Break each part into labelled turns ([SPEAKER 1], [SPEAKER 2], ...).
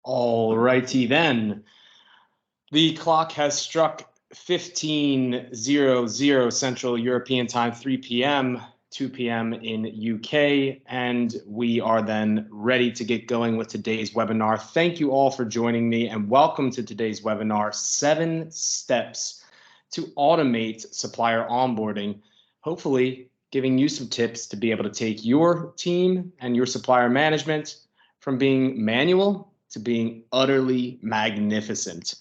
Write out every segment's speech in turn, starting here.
[SPEAKER 1] All righty then. The clock has struck 15:00 Central European Time, 3 p.m., 2 p.m. in UK, and we are then ready to get going with today's webinar. Thank you all for joining me and welcome to today's webinar, 7 Steps to Automate Supplier Onboarding. Hopefully giving you some tips to be able to take your team and your supplier management from being manual to being utterly magnificent.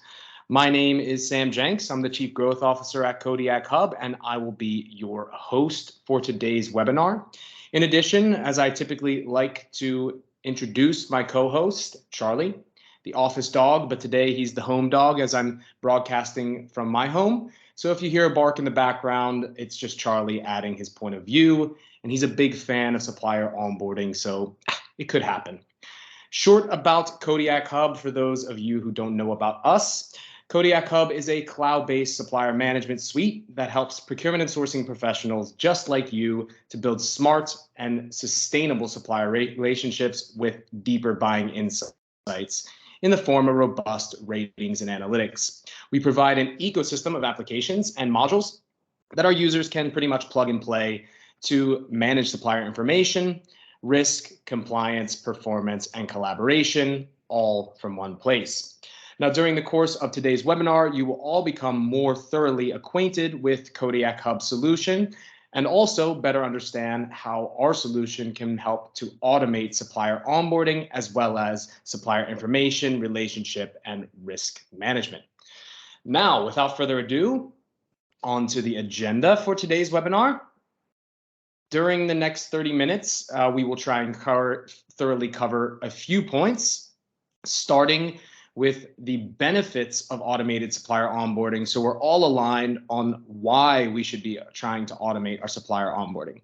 [SPEAKER 1] My name is Sam Jenks. I'm the Chief Growth Officer at Kodiak Hub, and I will be your host for today's webinar. In addition, as I typically like to introduce my co-host, Charlie, the office dog, but today he's the home dog as I'm broadcasting from my home. So if you hear a bark in the background, it's just Charlie adding his point of view, and he's a big fan of supplier onboarding, so it could happen. Short about Kodiak Hub for those of you who don't know about us. Kodiak Hub is a cloud-based supplier management suite that helps procurement and sourcing professionals just like you to build smart and sustainable supplier relationships with deeper buying insights in the form of robust ratings and analytics. We provide an ecosystem of applications and modules that our users can pretty much plug and play to manage supplier information, risk, compliance, performance, and collaboration, all from one place. Now, during the course of today's webinar, you will all become more thoroughly acquainted with Kodiak Hub solution and also better understand how our solution can help to automate supplier onboarding as well as supplier information, relationship, and risk management. Now, without further ado, on to the agenda for today's webinar. During the next 30 minutes, we will try and thoroughly cover a few points, starting with the benefits of automated supplier onboarding. So we're all aligned on why we should be trying to automate our supplier onboarding.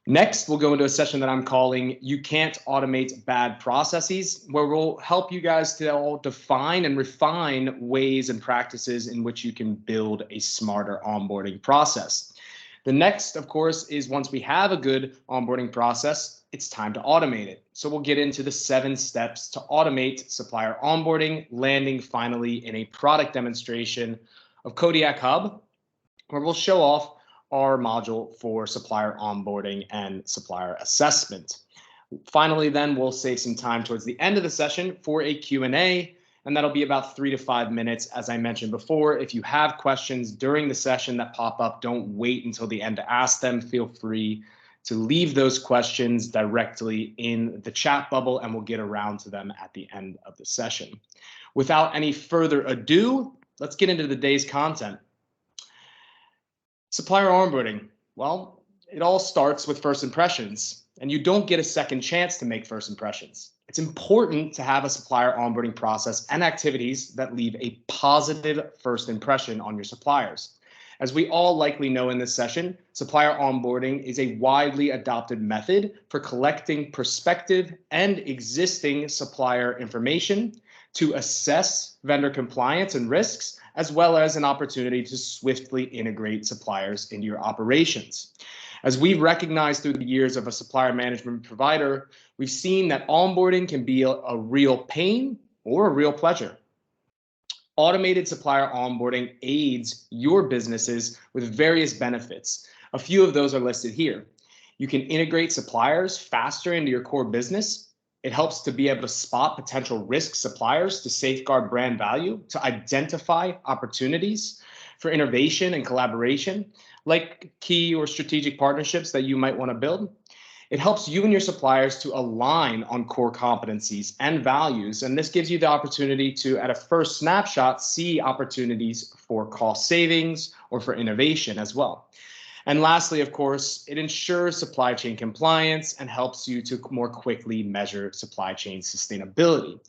[SPEAKER 1] Next, we'll go into a session that I'm calling You Can't Automate Bad Processes, where we'll help you guys to all define and refine ways and practices in which you can build a smarter onboarding process. The next, of course, is once we have a good onboarding process, it's time to automate it. So we'll get into the 7 steps to automate supplier onboarding, landing finally in a product demonstration of Kodiak Hub, where we'll show off our module for supplier onboarding and supplier assessment. Finally, then we'll save some time towards the end of the session for a Q&A, and that'll be about 3 to 5 minutes. As I mentioned before, if you have questions during the session that pop up, don't wait until the end to ask them. Feel free to leave those questions directly in the chat bubble, and we'll get around to them at the end of the session. Without any further ado, let's get into the day's content. Supplier onboarding. Well, it all starts with first impressions, and you don't get a second chance to make first impressions. It's important to have a supplier onboarding process and activities that leave a positive first impression on your suppliers. As we all likely know in this session, supplier onboarding is a widely adopted method for collecting prospective and existing supplier information to assess vendor compliance and risks, as well as an opportunity to swiftly integrate suppliers into your operations. As we've recognized through the years of a supplier management provider, we've seen that onboarding can be a real pain or a real pleasure. Automated supplier onboarding aids your businesses with various benefits. A few of those are listed here. You can integrate suppliers faster into your core business. It helps to be able to spot potential risk suppliers to safeguard brand value, to identify opportunities for innovation and collaboration, like key or strategic partnerships that you might want to build. It helps you and your suppliers to align on core competencies and values, and this gives you the opportunity to, at a first snapshot, see opportunities for cost savings or for innovation as well. And lastly, of course, it ensures supply chain compliance and helps you to more quickly measure supply chain sustainability.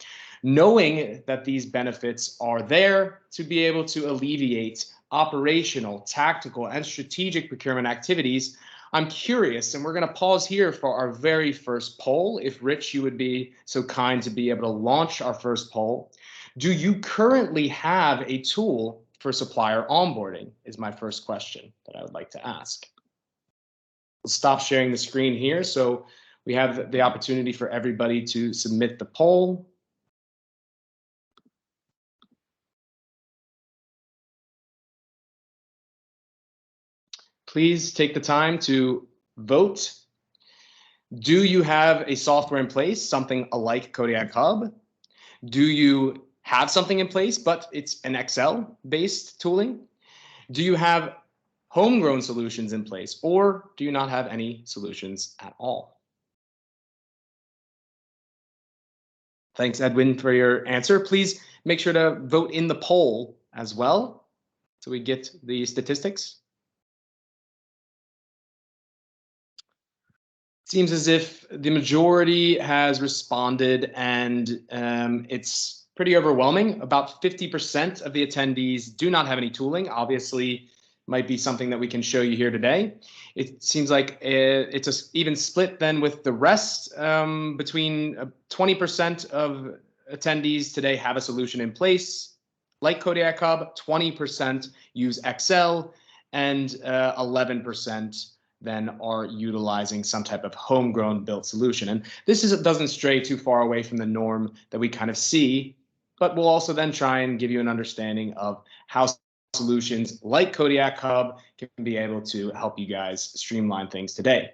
[SPEAKER 1] Knowing that these benefits are there to be able to alleviate operational, tactical, and strategic procurement activities, I'm curious, and we're going to pause here for our very first poll. If Rich, you would be so kind to be able to launch our first poll. Do you currently have a tool for supplier onboarding is my first question that I would like to ask. We'll stop sharing the screen here so we have the opportunity for everybody to submit the poll. please take the time to vote. Do you have a software in place, something like Kodiak Hub? Do you have something in place, but it's an Excel-based tooling? Do you have homegrown solutions in place, or do you not have any solutions at all? Thanks, Edwin, for your answer. Please make sure to vote in the poll as well so we get the statistics. Seems as if the majority has responded, and it's pretty overwhelming. About 50% of the attendees do not have any tooling. Obviously, might be something that we can show you here today. It seems like it's an even split then with the rest. Between 20% of attendees today have a solution in place, like Kodiak Hub, 20% use Excel, and 11% then are utilizing some type of homegrown built solution. And this doesn't stray too far away from the norm that we kind of see, but we'll also then try and give you an understanding of how solutions like Kodiak Hub can be able to help you guys streamline things today.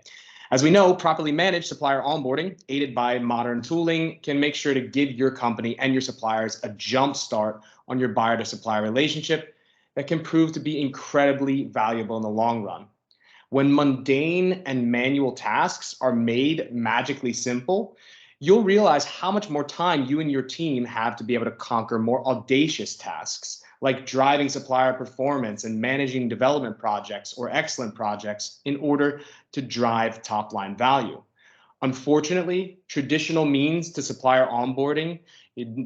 [SPEAKER 1] As we know, properly managed supplier onboarding, aided by modern tooling, can make sure to give your company and your suppliers a jump start on your buyer to supplier relationship that can prove to be incredibly valuable in the long run. When mundane and manual tasks are made magically simple, you'll realize how much more time you and your team have to be able to conquer more audacious tasks, like driving supplier performance and managing development projects or excellent projects in order to drive top-line value. Unfortunately, traditional means to supplier onboarding,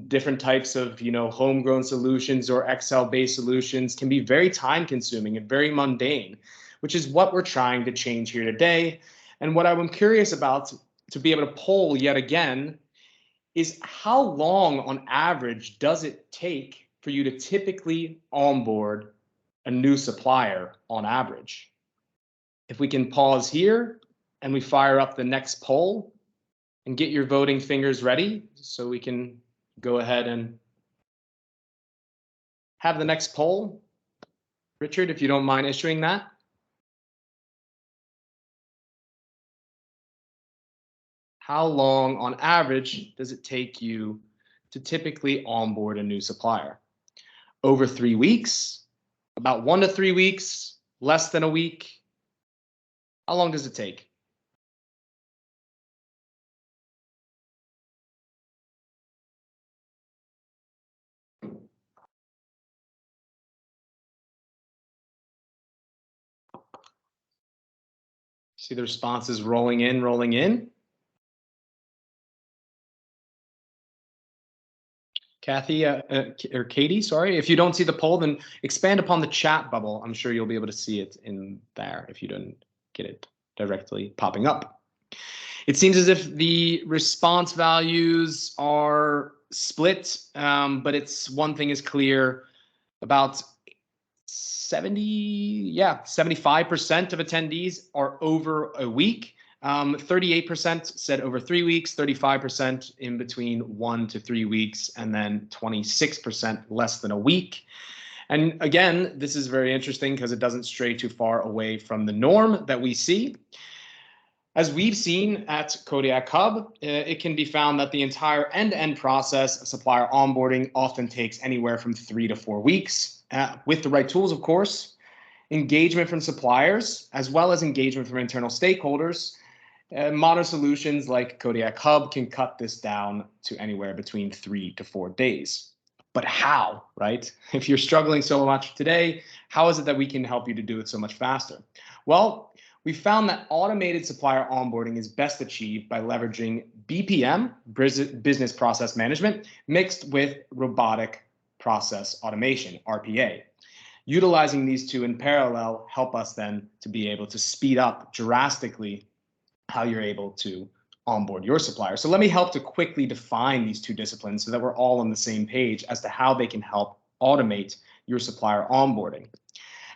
[SPEAKER 1] different types of homegrown solutions or Excel-based solutions, can be very time-consuming and very mundane, which is what we're trying to change here today. And what I'm curious about to be able to poll yet again is how long on average does it take for you to typically onboard a new supplier on average? If we can pause here and we fire up the next poll and get your voting fingers ready so we can go ahead and have the next poll. Richard, if you don't mind issuing that. How long on average does it take you to typically onboard a new supplier? Over 3 weeks, about 1 to 3 weeks, less than a week? How long does it take? See the responses rolling in, rolling in. Kathy, or Katie, sorry. If you don't see the poll, then expand upon the chat bubble. I'm sure you'll be able to see it in there if you don't get it directly popping up. It seems as if the response values are split, but one thing is clear: about 75% of attendees are over a week. 38% said over 3 weeks, 35% in between 1 to 3 weeks, and then 26% less than a week. And again, this is very interesting because it doesn't stray too far away from the norm that we see. As we've seen at Kodiak Hub, it can be found that the entire end-to-end process of supplier onboarding often takes anywhere from 3 to 4 weeks. With the right tools, of course, engagement from suppliers, as well as engagement from internal stakeholders, modern solutions like Kodiak Hub can cut this down to anywhere between 3 to 4 days. But how, right? If you're struggling so much today, how is it that we can help you to do it so much faster? Well, we found that automated supplier onboarding is best achieved by leveraging BPM, business process management, mixed with robotic process automation, RPA. Utilizing these two in parallel help us then to be able to speed up drastically how you're able to onboard your supplier. So let me help to quickly define these two disciplines so that we're all on the same page as to how they can help automate your supplier onboarding.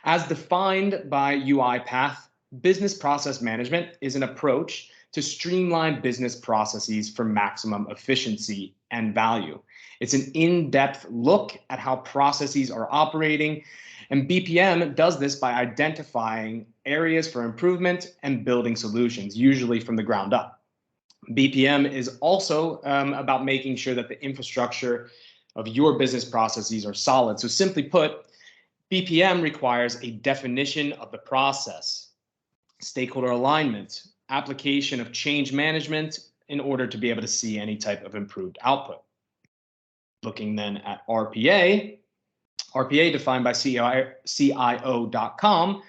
[SPEAKER 1] As defined by UiPath, business process management is an approach to streamline business processes for maximum efficiency and value. It's an in-depth look at how processes are operating, and BPM does this by identifying areas for improvement and building solutions, usually from the ground up. BPM is also about making sure that the infrastructure of your business processes are solid. So simply put, BPM requires a definition of the process, stakeholder alignment, application of change management in order to be able to see any type of improved output. Looking then at RPA, RPA defined by CIO.com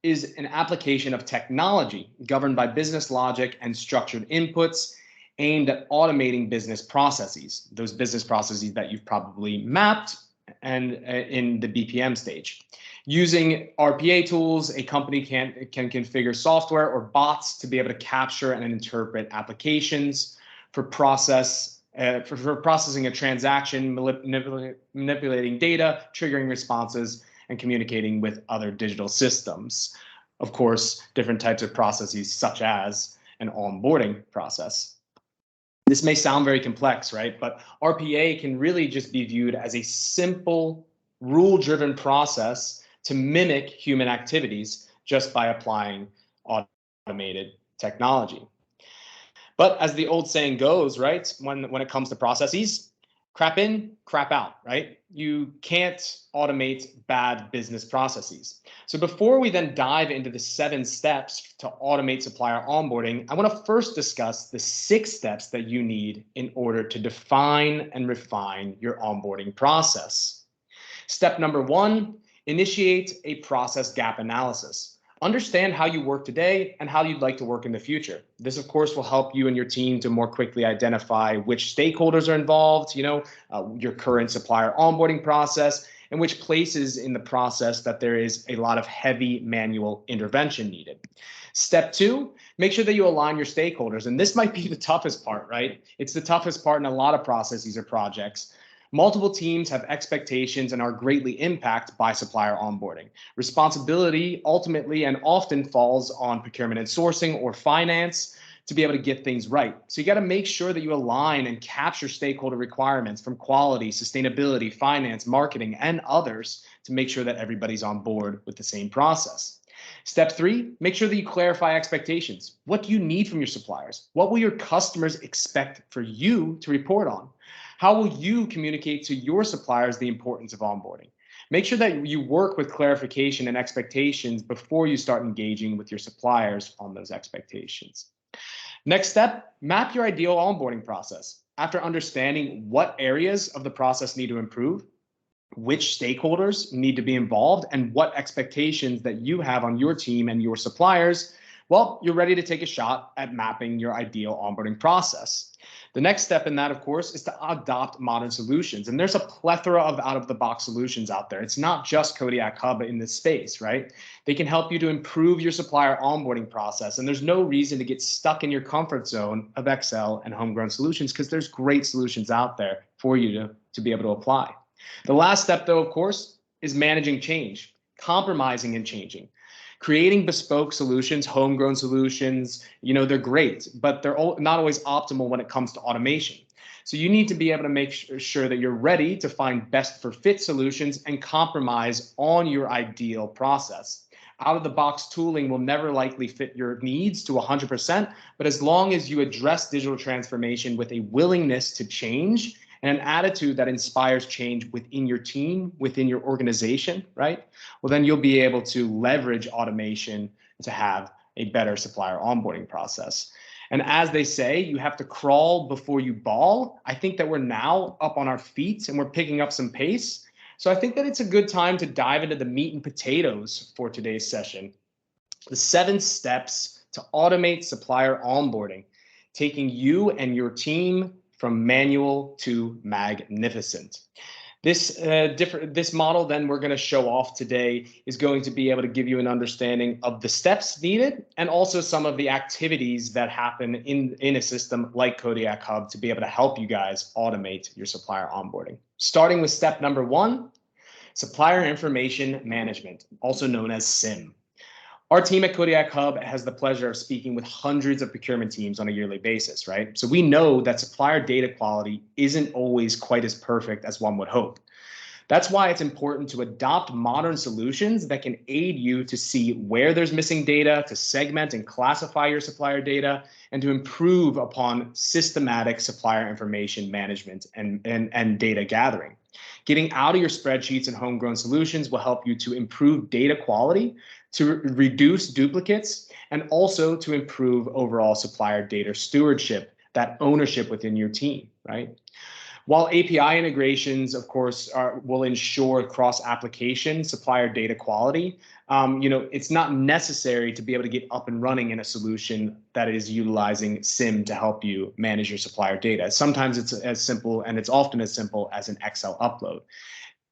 [SPEAKER 1] is an application of technology governed by business logic and structured inputs aimed at automating business processes, those business processes that you've probably mapped and in the BPM stage. Using RPA tools, a company can configure software or bots to be able to capture and interpret applications for processing a transaction, manipulating data, triggering responses, and communicating with other digital systems. Of course, different types of processes such as an onboarding process. This may sound very complex, right? But RPA can really just be viewed as a simple, rule-driven process to mimic human activities just by applying automated technology. But as the old saying goes, right, when it comes to processes, crap in, crap out, right? You can't automate bad business processes. So before we then dive into the 7 steps to automate supplier onboarding, I want to first discuss the 6 steps that you need in order to define and refine your onboarding process. Step number 1, initiate a process gap analysis. Understand how you work today and how you'd like to work in the future. This, of course, will help you and your team to more quickly identify which stakeholders are involved, your current supplier onboarding process, and which places in the process that there is a lot of heavy manual intervention needed. Step 2, make sure that you align your stakeholders. And this might be the toughest part, right? It's the toughest part in a lot of processes or projects. Multiple teams have expectations and are greatly impacted by supplier onboarding. Responsibility ultimately and often falls on procurement and sourcing or finance to be able to get things right. So you got to make sure that you align and capture stakeholder requirements from quality, sustainability, finance, marketing, and others to make sure that everybody's on board with the same process. Step 3, make sure that you clarify expectations. What do you need from your suppliers? What will your customers expect for you to report on? How will you communicate to your suppliers the importance of onboarding? Make sure that you work with clarification and expectations before you start engaging with your suppliers on those expectations. Next step, map your ideal onboarding process. After understanding what areas of the process need to improve, which stakeholders need to be involved, and what expectations that you have on your team and your suppliers, well, you're ready to take a shot at mapping your ideal onboarding process. The next step in that, of course, is to adopt modern solutions. And there's a plethora of out-of-the-box solutions out there. It's not just Kodiak Hub in this space, right? They can help you to improve your supplier onboarding process. And there's no reason to get stuck in your comfort zone of Excel and homegrown solutions because there's great solutions out there for you to be able to apply. The last step, though, of course, is managing change, compromising and changing. Creating bespoke solutions, homegrown solutions, they're great, but they're not always optimal when it comes to automation. So you need to be able to make sure that you're ready to find best for fit solutions and compromise on your ideal process. Out-of-the-box tooling will never likely fit your needs to 100%, but as long as you address digital transformation with a willingness to change and an attitude that inspires change within your team, within your organization, right? Well, then you'll be able to leverage automation to have a better supplier onboarding process. And as they say, you have to crawl before you bawl. I think that we're now up on our feet and we're picking up some pace. So I think that it's a good time to dive into the meat and potatoes for today's session. The 7 steps to automate supplier onboarding, taking you and your team from manual to magnificent. This model then we're going to show off today is going to be able to give you an understanding of the steps needed and also some of the activities that happen in a system like Kodiak Hub to be able to help you guys automate your supplier onboarding. Starting with step number 1, supplier information management, also known as SIM. Our team at Kodiak Hub has the pleasure of speaking with hundreds of procurement teams on a yearly basis, right? So we know that supplier data quality isn't always quite as perfect as one would hope. That's why it's important to adopt modern solutions that can aid you to see where there's missing data, to segment and classify your supplier data, and to improve upon systematic supplier information management and data gathering. Getting out of your spreadsheets and homegrown solutions will help you to improve data quality, to reduce duplicates, and also to improve overall supplier data stewardship, that ownership within your team, right? While API integrations, of course, will ensure cross-application supplier data quality, it's not necessary to be able to get up and running in a solution that is utilizing SIM to help you manage your supplier data. Sometimes it's as simple, and it's often as simple as an Excel upload.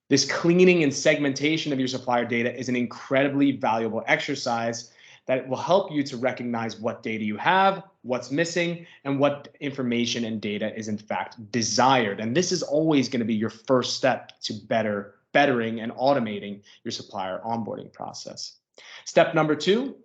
[SPEAKER 1] This cleaning and segmentation of your supplier data is an incredibly valuable exercise that will help you to recognize what data you have, what's missing, and what information and data is in fact desired. And this is always going to be your first step to bettering and automating your supplier onboarding process. Step number 2,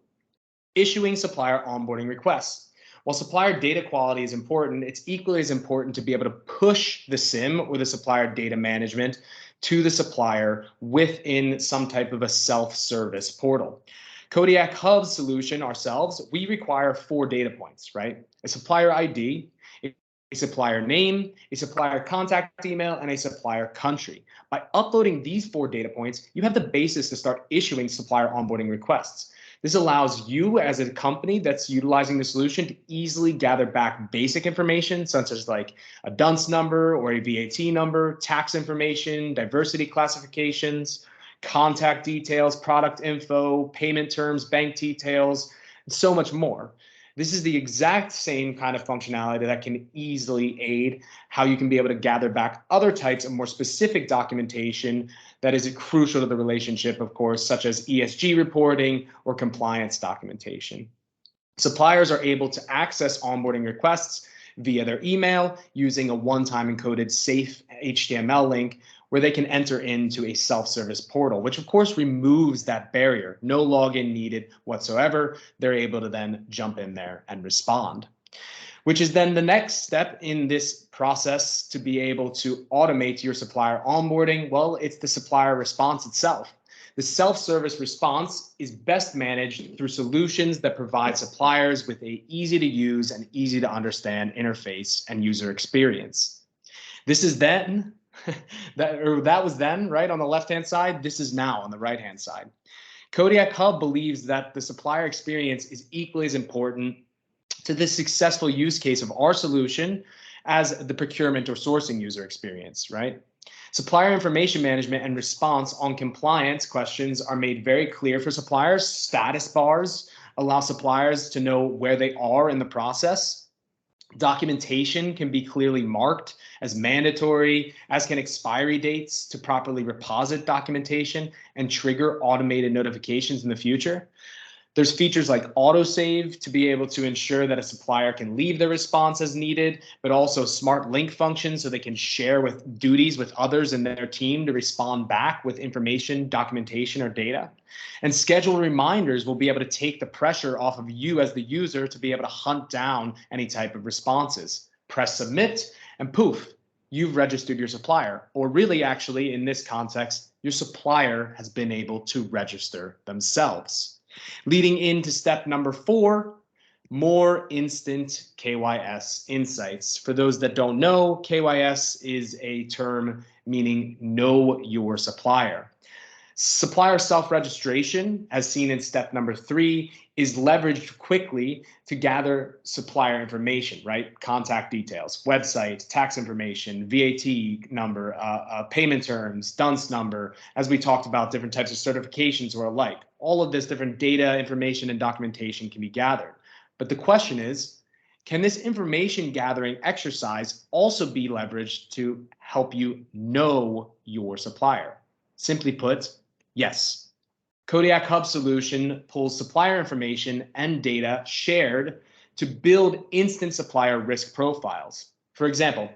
[SPEAKER 1] issuing supplier onboarding requests. While supplier data quality is important, it's equally as important to be able to push the SIM or the supplier data management to the supplier within some type of a self-service portal. Kodiak Hub solution ourselves, we require 4 data points, right? A supplier ID, a supplier name, a supplier contact email, and a supplier country. By uploading these 4 data points, you have the basis to start issuing supplier onboarding requests. This allows you as a company that's utilizing the solution to easily gather back basic information, such as like a DUNS number or a VAT number, tax information, diversity classifications, contact details, product info, payment terms, bank details, and so much more. This is the exact same kind of functionality that can easily aid how you can be able to gather back other types of more specific documentation that is crucial to the relationship, of course, such as ESG reporting or compliance documentation. Suppliers are able to access onboarding requests via their email using a one-time encoded safe HTML link where they can enter into a self-service portal, which of course removes that barrier. No login needed whatsoever. They're able to then jump in there and respond, which is then the next step in this process to be able to automate your supplier onboarding. Well, it's the supplier response itself. The self-service response is best managed through solutions that provide suppliers with an easy to use and easy to understand interface and user experience. This is then that was then, right, on the left-hand side. This is now on the right-hand side. Kodiak Hub believes that the supplier experience is equally as important to the successful use case of our solution as the procurement or sourcing user experience, right? Supplier information management and response on compliance questions are made very clear for suppliers. Status bars allow suppliers to know where they are in the process. Documentation can be clearly marked as mandatory, as can expiry dates to properly reposit documentation and trigger automated notifications in the future. There's features like autosave to be able to ensure that a supplier can leave their response as needed, but also smart link functions so they can share with duties with others in their team to respond back with information, documentation, or data. And schedule reminders will be able to take the pressure off of you as the user to be able to hunt down any type of responses. Press submit and poof, you've registered your supplier. Or really, actually, in this context, your supplier has been able to register themselves. Leading into step number 4, more instant KYS insights. For those that don't know, KYS is a term meaning know your supplier. Supplier self-registration, as seen in step number 3, is leveraged quickly to gather supplier information, right? Contact details, website, tax information, VAT number, payment terms, DUNS number, as we talked about different types of certifications or alike. All of this different data, information, and documentation can be gathered. But the question is, can this information gathering exercise also be leveraged to help you know your supplier? Simply put, yes. Kodiak Hub solution pulls supplier information and data shared to build instant supplier risk profiles. For example,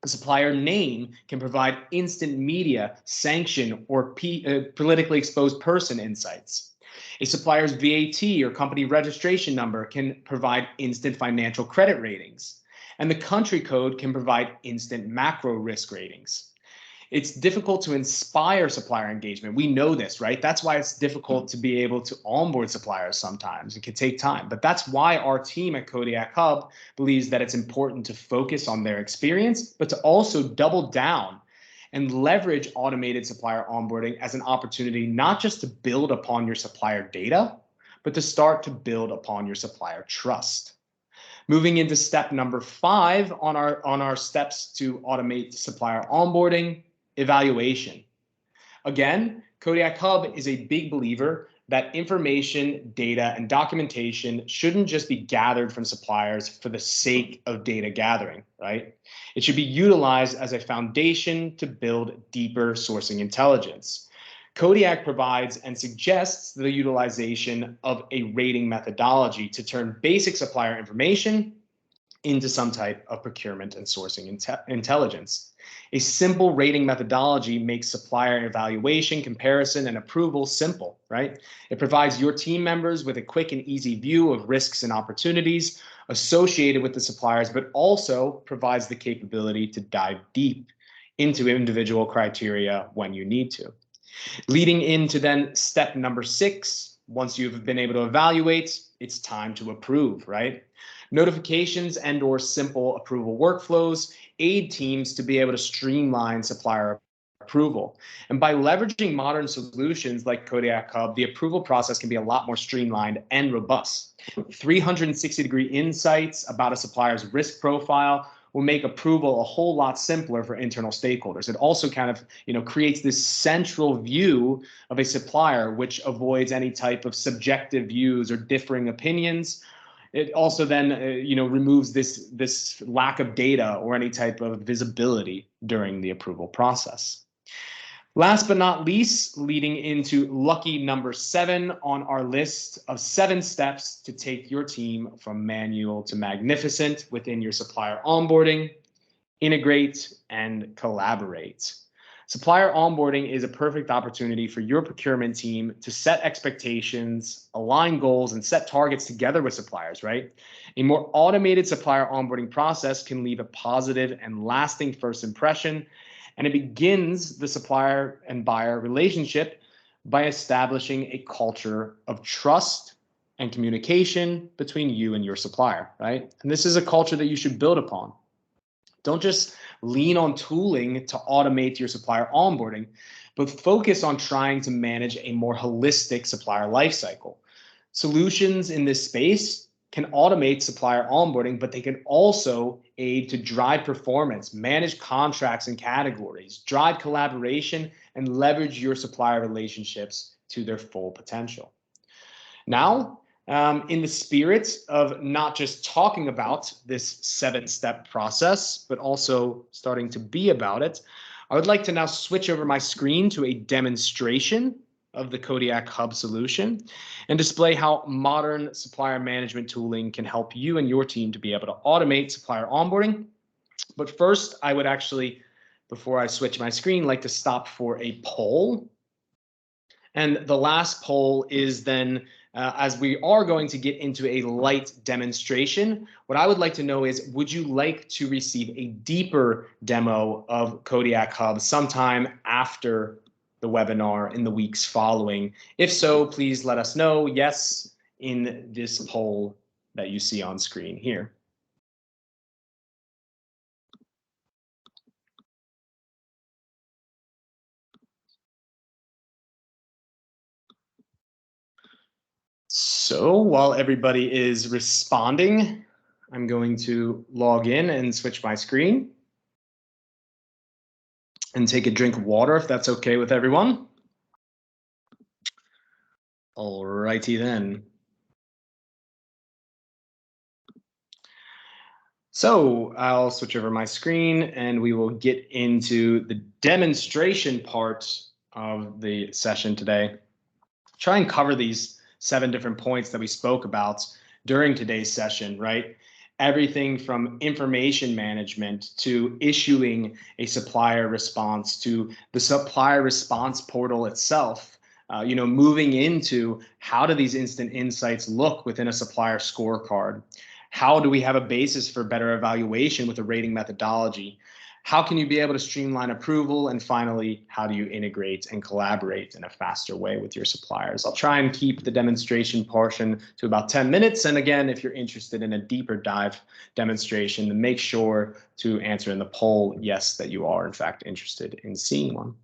[SPEAKER 1] the supplier name can provide instant media, sanction, or politically exposed person insights. A supplier's VAT or company registration number can provide instant financial credit ratings, and the country code can provide instant macro risk ratings. It's difficult to inspire supplier engagement. We know this, right? That's why it's difficult to be able to onboard suppliers sometimes. It can take time, but that's why our team at Kodiak Hub believes that it's important to focus on their experience, but to also double down and leverage automated supplier onboarding as an opportunity, not just to build upon your supplier data, but to start to build upon your supplier trust. Moving into step number 5 on our steps to automate supplier onboarding, evaluation. Again, Kodiak Hub is a big believer that information, data, and documentation shouldn't just be gathered from suppliers for the sake of data gathering, right? It should be utilized as a foundation to build deeper sourcing intelligence. Kodiak provides and suggests the utilization of a rating methodology to turn basic supplier information into some type of procurement and sourcing intelligence. A simple rating methodology makes supplier evaluation, comparison, and approval simple, right? It provides your team members with a quick and easy view of risks and opportunities associated with the suppliers, but also provides the capability to dive deep into individual criteria when you need to. Leading into then step number 6, once you've been able to evaluate, it's time to approve, right? Notifications and/or simple approval workflows aid teams to be able to streamline supplier approval. And by leveraging modern solutions like Kodiak Hub, the approval process can be a lot more streamlined and robust. 360-degree insights about a supplier's risk profile will make approval a whole lot simpler for internal stakeholders. It also kind of, creates this central view of a supplier, which avoids any type of subjective views or differing opinions. It also then, removes this lack of data or any type of visibility during the approval process. Last but not least, leading into lucky number 7 on our list of 7 steps to take your team from manual to magnificent within your supplier onboarding: integrate and collaborate. Supplier onboarding is a perfect opportunity for your procurement team to set expectations, align goals, and set targets together with suppliers, right? A more automated supplier onboarding process can leave a positive and lasting first impression, and it begins the supplier and buyer relationship by establishing a culture of trust and communication between you and your supplier, right? And this is a culture that you should build upon. Don't just lean on tooling to automate your supplier onboarding, but focus on trying to manage a more holistic supplier lifecycle. Solutions in this space can automate supplier onboarding, but they can also aid to drive performance, manage contracts and categories, drive collaboration, and leverage your supplier relationships to their full potential. Now, in the spirit of not just talking about this 7-step process, but also starting to be about it, I would like to now switch over my screen to a demonstration of the Kodiak Hub solution and display how modern supplier management tooling can help you and your team to be able to automate supplier onboarding. But first, I would actually, before I switch my screen, like to stop for a poll. And the last poll is then, as we are going to get into a light demonstration, what I would like to know is, would you like to receive a deeper demo of Kodiak Hub sometime after the webinar in the weeks following? If so, please let us know yes in this poll that you see on screen here. So while everybody is responding, I'm going to log in and switch my screen and take a drink of water if that's okay with everyone. All righty then. So I'll switch over my screen and we will get into the demonstration part of the session today. Try and cover these 7 different points that we spoke about during today's session, right? Everything from information management to issuing a supplier response to the supplier response portal itself, moving into how do these instant insights look within a supplier scorecard? How do we have a basis for better evaluation with a rating methodology? How can you be able to streamline approval? And finally, how do you integrate and collaborate in a faster way with your suppliers? I'll try and keep the demonstration portion to about 10 minutes. And again, if you're interested in a deeper dive demonstration, then make sure to answer in the poll, yes, that you are in fact interested in seeing one.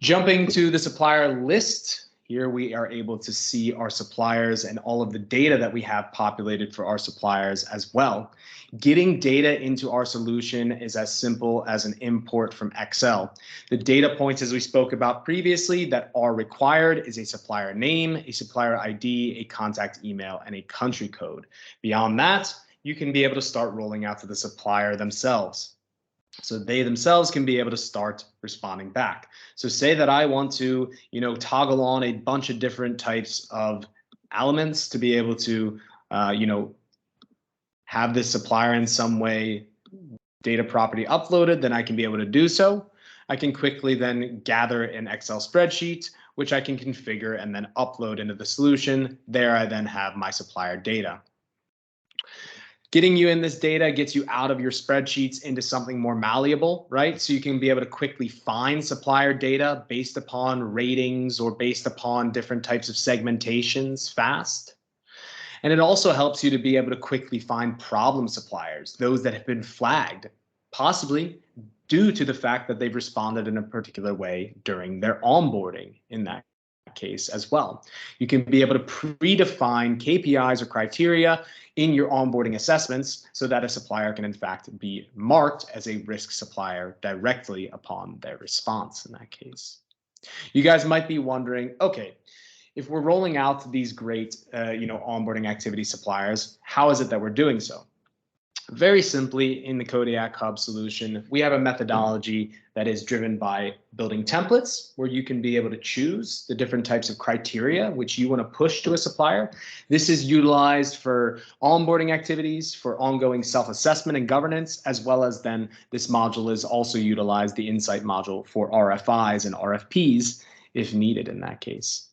[SPEAKER 1] Jumping to the supplier list, here we are able to see our suppliers and all of the data that we have populated for our suppliers as well. Getting data into our solution is as simple as an import from Excel. The data points, as we spoke about previously, that are required is a supplier name, a supplier ID, a contact email, and a country code. Beyond that, you can be able to start rolling out to the supplier themselves. So they themselves can be able to start responding back. So say that I want to, toggle on a bunch of different types of elements to be able to, have this supplier in some way data property uploaded, then I can be able to do so. I can quickly then gather an Excel spreadsheet, which I can configure and then upload into the solution. There I then have my supplier data. Getting you in this data gets you out of your spreadsheets into something more malleable, right? So you can be able to quickly find supplier data based upon ratings or based upon different types of segmentations fast. And it also helps you to be able to quickly find problem suppliers, those that have been flagged, possibly due to the fact that they've responded in a particular way during their onboarding in that case as well. You can be able to predefine KPIs or criteria in your onboarding assessments so that a supplier can in fact be marked as a risk supplier directly upon their response in that case. You guys might be wondering, okay, if we're rolling out these great onboarding activity suppliers, how is it that we're doing so? Very simply, in the Kodiak Hub solution, we have a methodology that is driven by building templates where you can be able to choose the different types of criteria which you want to push to a supplier. This is utilized for onboarding activities, for ongoing self-assessment and governance, as well as then this module is also utilized, the Insight module, for RFIs and RFPs if needed in that case.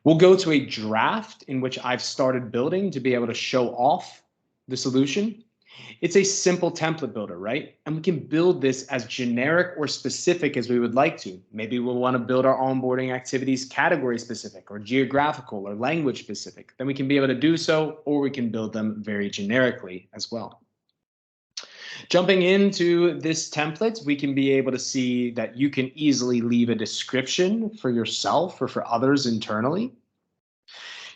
[SPEAKER 1] We'll go to a draft in which I've started building to be able to show off the solution. It's a simple template builder, right? And we can build this as generic or specific as we would like to. Maybe we'll want to build our onboarding activities category specific or geographical or language specific. Then we can be able to do so, or we can build them very generically as well. Jumping into this template, we can be able to see that you can easily leave a description for yourself or for others internally.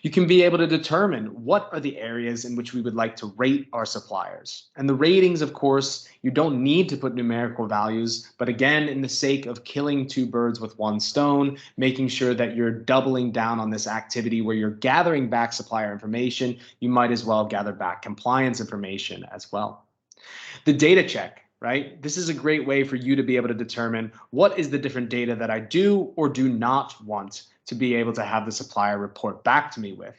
[SPEAKER 1] You can be able to determine what are the areas in which we would like to rate our suppliers. And the ratings, of course, you don't need to put numerical values, but again, in the sake of killing two birds with one stone, making sure that you're doubling down on this activity where you're gathering back supplier information, you might as well gather back compliance information as well. The data check, right? This is a great way for you to be able to determine what is the different data that I do or do not want to be able to have the supplier report back to me with.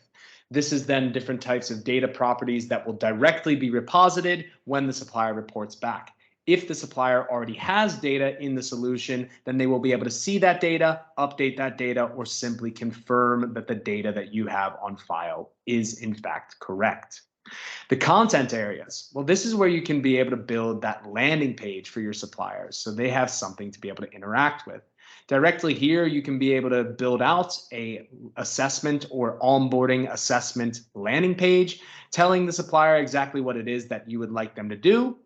[SPEAKER 1] This is then different types of data properties that will directly be reposited when the supplier reports back. If the supplier already has data in the solution, then they will be able to see that data, update that data, or simply confirm that the data that you have on file is in fact correct. The content areas, well, this is where you can be able to build that landing page for your suppliers so they have something to be able to interact with. Directly here, you can be able to build out a assessment or onboarding assessment landing page, telling the supplier exactly what it is that you would like them to do.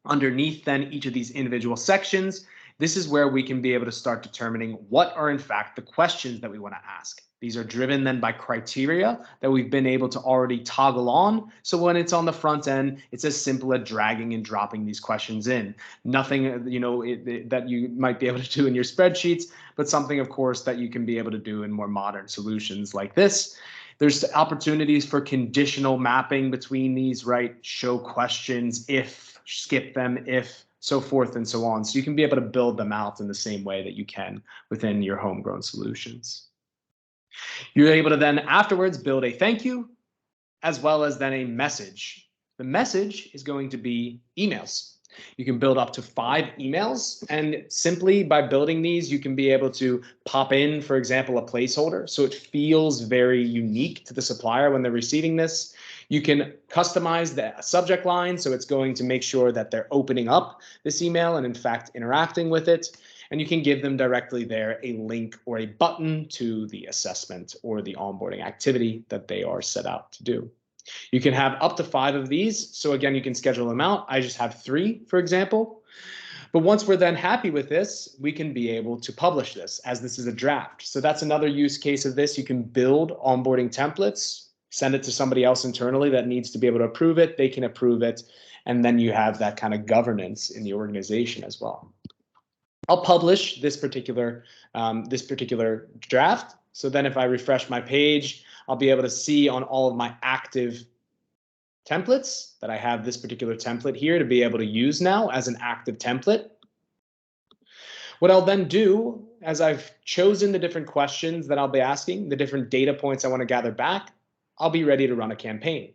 [SPEAKER 1] Underneath then each of these individual sections, this is where we can be able to start determining what are in fact the questions that we want to ask. These are driven then by criteria that we've been able to already toggle on. So when it's on the front end, it's as simple as dragging and dropping these questions in. Nothing, that you might be able to do in your spreadsheets, but something, of course, that you can be able to do in more modern solutions like this. There's opportunities for conditional mapping between these, right? Show questions if, skip them if, so forth and so on. So you can be able to build them out in the same way that you can within your homegrown solutions. You're able to then afterwards build a thank you as well as then a message. The message is going to be emails. You can build up to 5 emails, and simply by building these, you can be able to pop in, for example, a placeholder. So it feels very unique to the supplier when they're receiving this. You can customize the subject line, so it's going to make sure that they're opening up this email and in fact interacting with it. And you can give them directly there a link or a button to the assessment or the onboarding activity that they are set out to do. You can have up to 5 of these. So again, you can schedule them out. I just have 3, for example. But once we're then happy with this, we can be able to publish this as this is a draft. So that's another use case of this. You can build onboarding templates, send it to somebody else internally that needs to be able to approve it. They can approve it. And then you have that kind of governance in the organization as well. I'll publish this particular draft. So then if I refresh my page, I'll be able to see on all of my active templates that I have this particular template here to be able to use now as an active template. What I'll then do, as I've chosen the different questions that I'll be asking, the different data points I want to gather back, I'll be ready to run a campaign.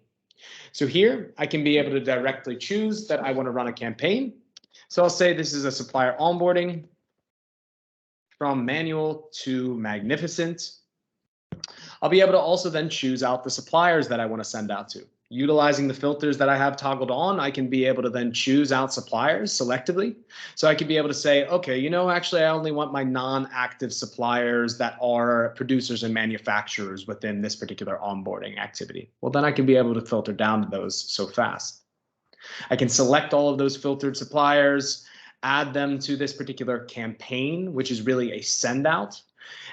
[SPEAKER 1] So here I can be able to directly choose that I want to run a campaign. So I'll say this is a supplier onboarding from manual to magnificent. I'll be able to also then choose out the suppliers that I want to send out to. Utilizing the filters that I have toggled on, I can be able to then choose out suppliers selectively. So I could be able to say, okay, you know, actually, I only want my non-active suppliers that are producers and manufacturers within this particular onboarding activity. Well, then I can be able to filter down to those so fast. I can select all of those filtered suppliers, add them to this particular campaign, which is really a send out.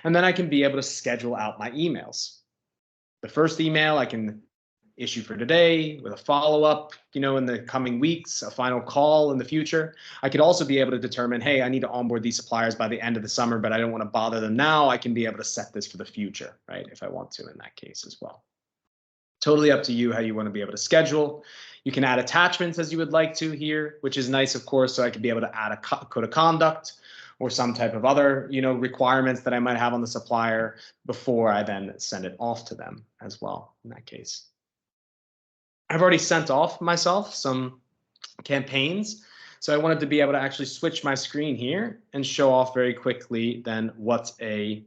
[SPEAKER 1] And then I can be able to schedule out my emails. The first email I can issue for today with a follow-up, you know, in the coming weeks, a final call in the future. I could also be able to determine, hey, I need to onboard these suppliers by the end of the summer, but I don't want to bother them now. I can be able to set this for the future, right? If I want to in that case as well. Totally up to you how you want to be able to schedule. You can add attachments as you would like to here, which is nice, of course, so I could be able to add a code of conduct or some type of other, you know, requirements that I might have on the supplier before I then send it off to them as well in that case. I've already sent off myself some campaigns, so I wanted to be able to actually switch my screen here and show off very quickly then what a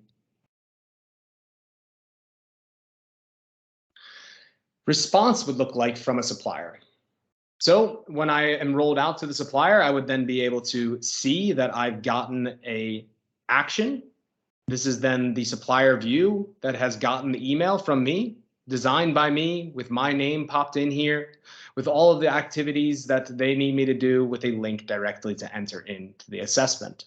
[SPEAKER 1] response would look like from a supplier. So when I am rolled out to the supplier, I would then be able to see that I've gotten a action. This is then the supplier view that has gotten the email from me, designed by me with my name popped in here, with all of the activities that they need me to do with a link directly to enter into the assessment.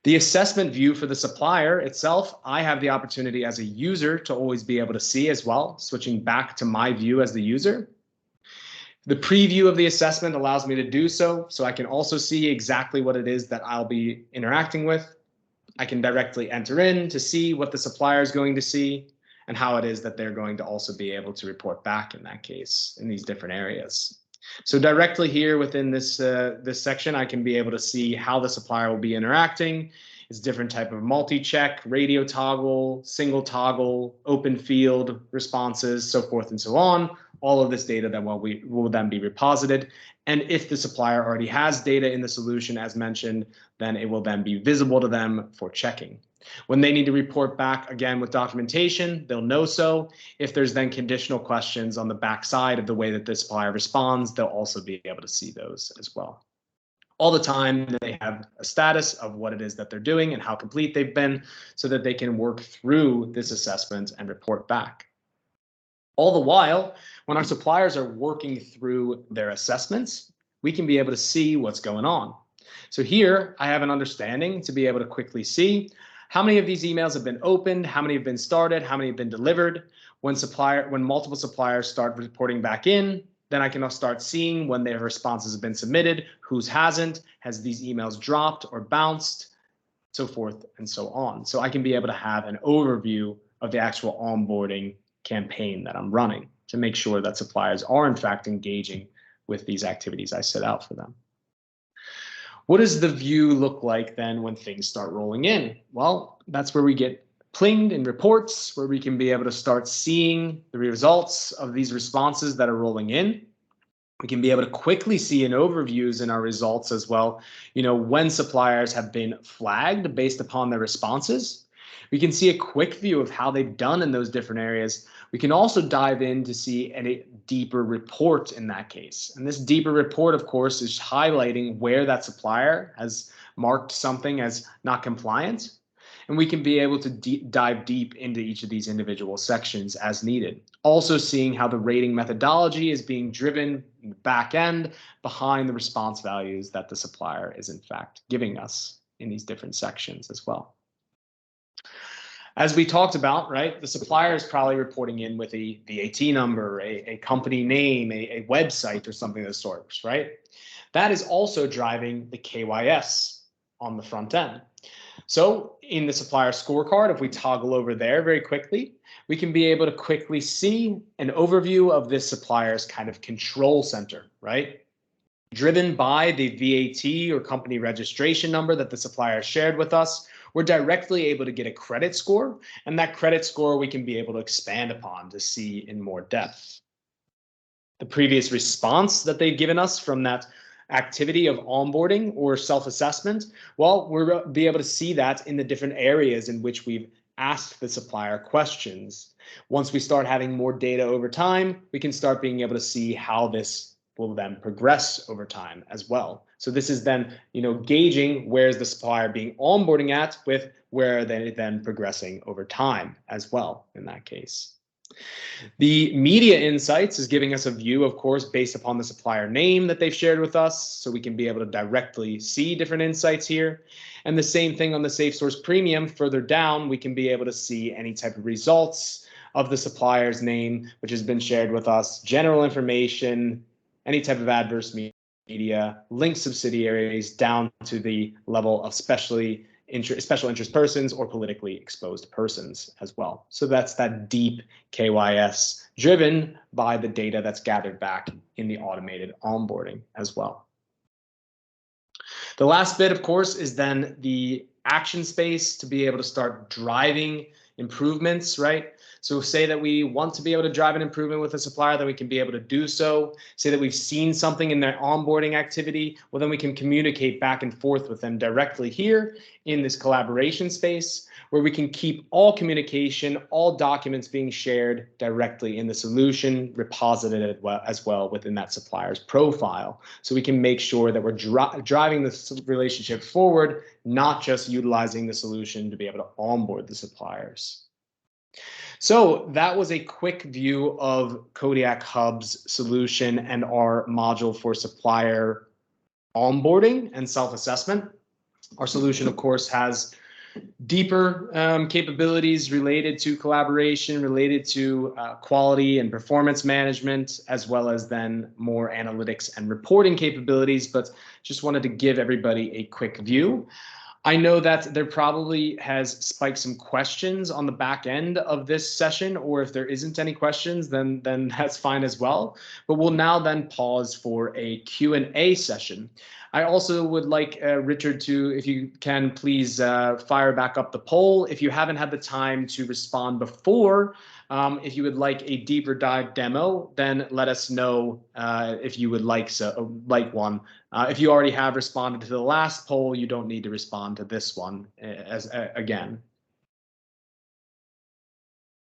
[SPEAKER 1] The assessment view for the supplier itself, I have the opportunity as a user to always be able to see as well, switching back to my view as the user. The preview of the assessment allows me to do so I can also see exactly what it is that I'll be interacting with. I can directly enter in to see what the supplier is going to see and how it is that they're going to also be able to report back in that case in these different areas. So directly here within this section, I can be able to see how the supplier will be interacting. It's different type of multi-check, radio toggle, single toggle, open field responses, so forth and so on. All of this data that will then be reposited. And if the supplier already has data in the solution, as mentioned, then it will then be visible to them for checking. When they need to report back again with documentation, they'll know so. If there's then conditional questions on the back side of the way that the supplier responds, they'll also be able to see those as well. All the time they have a status of what it is that they're doing and how complete they've been so that they can work through this assessment and report back. All the while, when our suppliers are working through their assessments, we can be able to see what's going on. So here I have an understanding to be able to quickly see how many of these emails have been opened, how many have been started, how many have been delivered. When multiple suppliers start reporting back in, then I can start seeing when their responses have been submitted, whose hasn't, has these emails dropped or bounced, so forth and so on. So I can be able to have an overview of the actual onboarding campaign that I'm running to make sure that suppliers are in fact engaging with these activities I set out for them. What does the view look like then when things start rolling in? Well, that's where we get pinged in reports, where we can be able to start seeing the results of these responses that are rolling in. We can be able to quickly see in overviews in our results as well, when suppliers have been flagged based upon their responses. We can see a quick view of how they've done in those different areas. We can also dive in to see a deeper report in that case. And this deeper report, of course, is highlighting where that supplier has marked something as not compliant. And we can be able to dive deep into each of these individual sections as needed. Also seeing how the rating methodology is being driven in the back end behind the response values that the supplier is in fact giving us in these different sections as well. As we talked about, right, the supplier is probably reporting in with a VAT number, a company name, a website or something of the sort, right? That is also driving the KYS on the front end. So in the supplier scorecard, if we toggle over there very quickly, we can be able to quickly see an overview of this supplier's kind of control center, right? Driven by the VAT or company registration number that the supplier shared with us, we're directly able to get a credit score, and that credit score we can be able to expand upon to see in more depth. The previous response that they've given us from that activity of onboarding or self-assessment, well, we'll be able to see that in the different areas in which we've asked the supplier questions. Once we start having more data over time, we can start being able to see how this will then progress over time as well. So this is then, gauging where's the supplier being onboarding at with where they're then progressing over time as well in that case. The media insights is giving us a view, of course, based upon the supplier name that they've shared with us, so we can be able to directly see different insights here. And the same thing on the SafeSource Premium, further down, we can be able to see any type of results of the supplier's name, which has been shared with us, general information, any type of adverse media, linked subsidiaries, down to the level of special interest persons or politically exposed persons as well. So that's that deep KYS driven by the data that's gathered back in the automated onboarding as well. The last bit, of course, is then the action space to be able to start driving improvements, right? So say that we want to be able to drive an improvement with a supplier, then we can be able to do so. Say that we've seen something in their onboarding activity, well, then we can communicate back and forth with them directly here in this collaboration space, where we can keep all communication, all documents being shared directly in the solution repository as well within that supplier's profile. So we can make sure that we're driving the relationship forward, not just utilizing the solution to be able to onboard the suppliers. So that was a quick view of Kodiak Hub's solution and our module for supplier onboarding and self-assessment. Our solution, of course, has deeper capabilities related to collaboration, related to quality and performance management, as well as then more analytics and reporting capabilities, but just wanted to give everybody a quick view. I know that there probably has spiked some questions on the back end of this session, or if there isn't any questions, then that's fine as well. But we'll now then pause for a Q&A session. I also would like Richard to, if you can, please fire back up the poll. If you haven't had the time to respond before, if you would like a deeper dive demo, then let us know if you would like one. If you already have responded to the last poll, you don't need to respond to this one again.